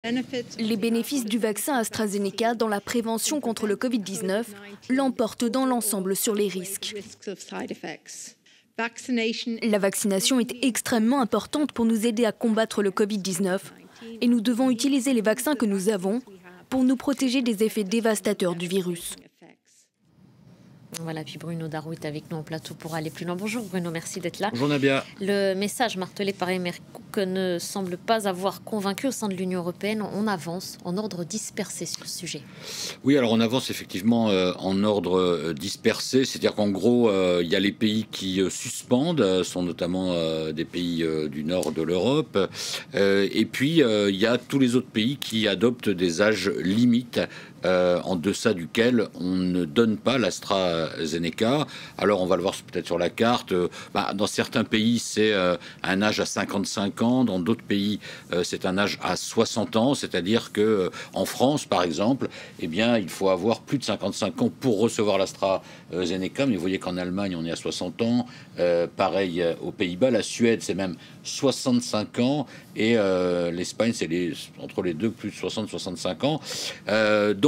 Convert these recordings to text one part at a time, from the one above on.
Les bénéfices du vaccin AstraZeneca dans la prévention contre le Covid-19 l'emportent dans l'ensemble sur les risques. La vaccination est extrêmement importante pour nous aider à combattre le Covid-19 et nous devons utiliser les vaccins que nous avons pour nous protéger des effets dévastateurs du virus. Voilà, puis Bruno Darroux est avec nous en plateau pour aller plus loin. Bonjour Bruno, merci d'être là. Bonjour Nabia. Le message martelé par Emer Cook ne semble pas avoir convaincu au sein de l'Union européenne. On avance en ordre dispersé sur ce sujet. Oui, alors on avance effectivement en ordre dispersé, c'est-à-dire qu'en gros, il y a les pays qui suspendent, sont notamment des pays du nord de l'Europe, et puis il y a tous les autres pays qui adoptent des âges limites en deçà duquel on ne donne pas l'AstraZeneca. Alors on va le voir peut-être sur la carte. Dans certains pays, c'est un âge à 55 ans. Dans d'autres pays, c'est un âge à 60 ans. C'est-à-dire que en France, par exemple, eh bien, il faut avoir plus de 55 ans pour recevoir l'AstraZeneca. Mais vous voyez qu'en Allemagne, on est à 60 ans. Pareil aux Pays-Bas. La Suède, c'est même 65 ans. Et l'Espagne, c'est entre les deux, plus de 60-65 ans.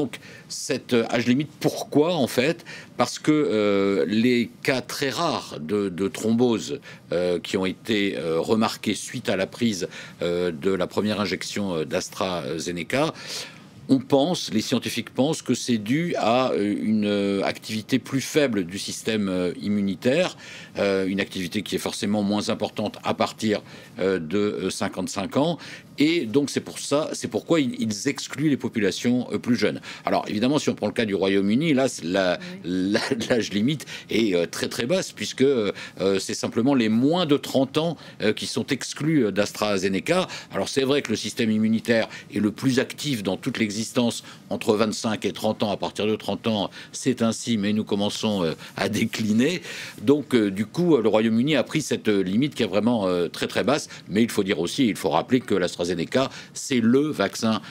Donc, cet âge limite, pourquoi en fait? Parce que les cas très rares de thrombose qui ont été remarqués suite à la prise de la première injection d'AstraZeneca, les scientifiques pensent que c'est dû à une activité plus faible du système immunitaire, une activité qui est forcément moins importante à partir de 55 ans. Et donc c'est pourquoi ils excluent les populations plus jeunes. Alors évidemment, si on prend le cas du Royaume-Uni, là l'âge limite est très très basse, puisque c'est simplement les moins de 30 ans qui sont exclus d'AstraZeneca. Alors c'est vrai que le système immunitaire est le plus actif dans toute l'existence entre 25 et 30 ans. À partir de 30 ans, c'est ainsi, mais nous commençons à décliner. Donc du coup, le Royaume-Uni a pris cette limite qui est vraiment très très basse. Mais il faut rappeler que l'AstraZeneca, c'est le vaccin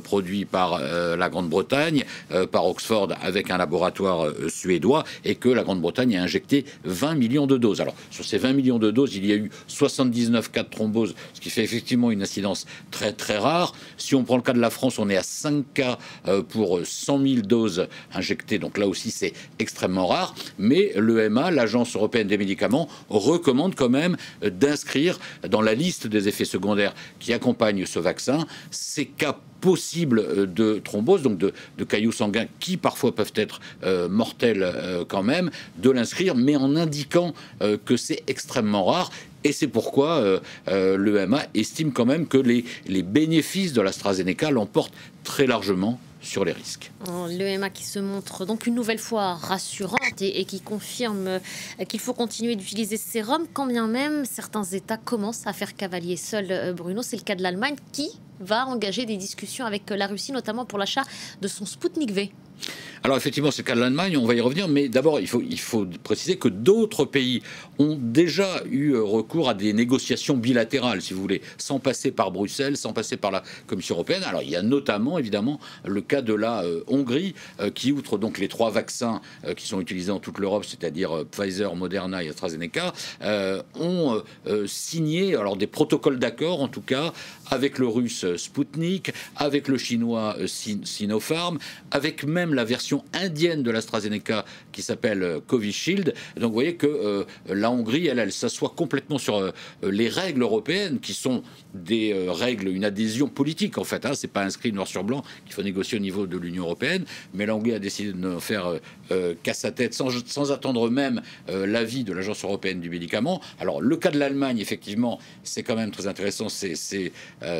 produit par la Grande-Bretagne, par Oxford avec un laboratoire suédois, et que la Grande-Bretagne a injecté 20 millions de doses. Alors sur ces 20 millions de doses, il y a eu 79 cas de thrombose, ce qui fait effectivement une incidence très très rare. Si on prend le cas de la France, on est à 5 cas pour 100 000 doses injectées, donc là aussi c'est extrêmement rare. Mais l'EMA, l'Agence européenne des médicaments, recommande quand même d'inscrire dans la liste des effets secondaires qui accompagnent ce vaccin ces cas possibles de thrombose, donc de caillots sanguins qui parfois peuvent être mortels quand même, de l'inscrire, mais en indiquant que c'est extrêmement rare. Et c'est pourquoi l'EMA estime quand même que les bénéfices de l'AstraZeneca l'emportent très largement sur les risques. L'EMA qui se montre donc une nouvelle fois rassurante et qui confirme qu'il faut continuer d'utiliser ce sérum, quand bien même certains États commencent à faire cavalier seul. Bruno, c'est le cas de l'Allemagne qui va engager des discussions avec la Russie, notamment pour l'achat de son Sputnik V. Alors effectivement, c'est le cas de l'Allemagne, on va y revenir, mais d'abord, il faut préciser que d'autres pays ont déjà eu recours à des négociations bilatérales, si vous voulez, sans passer par Bruxelles, sans passer par la Commission européenne. Alors il y a notamment, évidemment, le cas de la Hongrie, qui, outre donc les 3 vaccins qui sont utilisés dans toute l'Europe, c'est-à-dire Pfizer, Moderna et AstraZeneca, ont signé alors des protocoles d'accord, en tout cas, avec le russe Sputnik, avec le chinois Sinopharm, avec même la version indienne de l'AstraZeneca qui s'appelle Covishield. Donc vous voyez que la Hongrie, elle s'assoit complètement sur les règles européennes, qui sont des règles, une adhésion politique en fait. C'est pas inscrit noir sur blanc qu'il faut négocier au niveau de l'Union européenne, mais la Hongrie a décidé de ne faire qu'à sa tête, sans attendre même l'avis de l'Agence européenne du médicament. Alors le cas de l'Allemagne, effectivement, c'est quand même très intéressant. C'est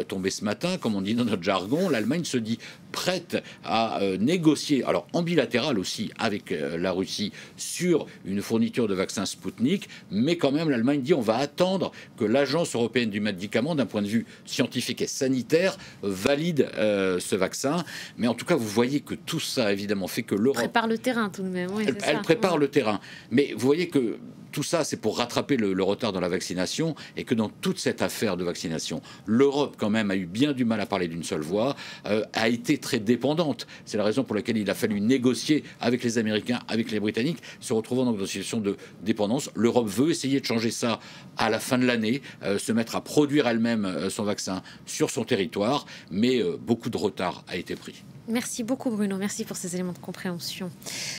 tombé ce matin, comme on dit dans notre jargon. L'Allemagne se dit prête à négocier, alors en bilatéral aussi, avec la Russie sur une fourniture de vaccins Sputnik, mais quand même l'Allemagne dit on va attendre que l'Agence européenne du médicament, d'un point de vue scientifique et sanitaire, valide ce vaccin. Mais en tout cas, vous voyez que tout ça, évidemment, fait que l'Europe prépare le terrain tout de même. Oui, elle prépare le terrain. Mais vous voyez que tout ça, c'est pour rattraper le retard dans la vaccination, et que dans toute cette affaire de vaccination, l'Europe, quand même, a eu bien du mal à parler d'une seule voix, a été très dépendante. C'est la raison pour laquelle il a fallu négocier avec les Américains, avec les Britanniques, se retrouvant dans une situation de dépendance. L'Europe veut essayer de changer ça à la fin de l'année, se mettre à produire elle-même son vaccin sur son territoire, mais beaucoup de retard a été pris. Merci beaucoup Bruno, merci pour ces éléments de compréhension.